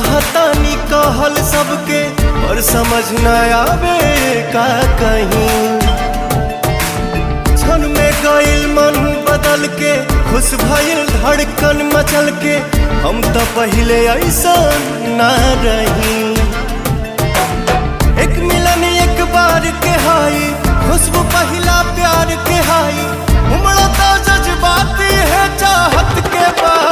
चाहतानी कहल सबके और समझ न आवे का कहीं। क्षण में गइल मन बदल के खुश भइल धड़कन मचल के, हम तो पहले ऐसा ना रही। एक मिलन एक बार के हाई, खुशबू पहला प्यार के हाई, उमड़ा तो जज्बाती है चाहत के बाद।